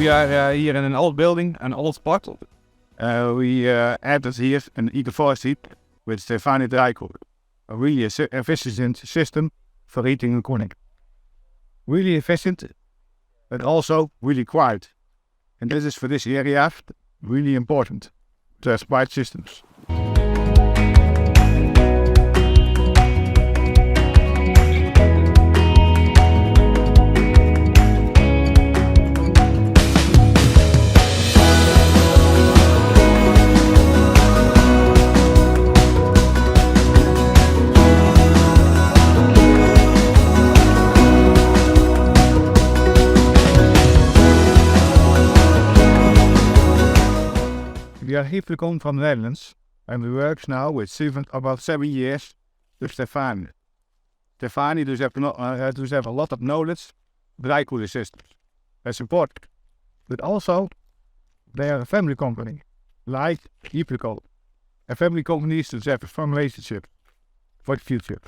We are here in an old building, an old spot. We added here an eco-forestry with Scirocco, a really efficient system for heating and cooling. Really efficient, but also really quiet. And this is for this area really important to have quiet systems. We are here from the Netherlands, and we work now with about 7 years with Stefani. Stefani does have a lot of knowledge, dry cooling systems. That's important. But also, they are a family company, like economical. And family companies should have a strong relationship for the future.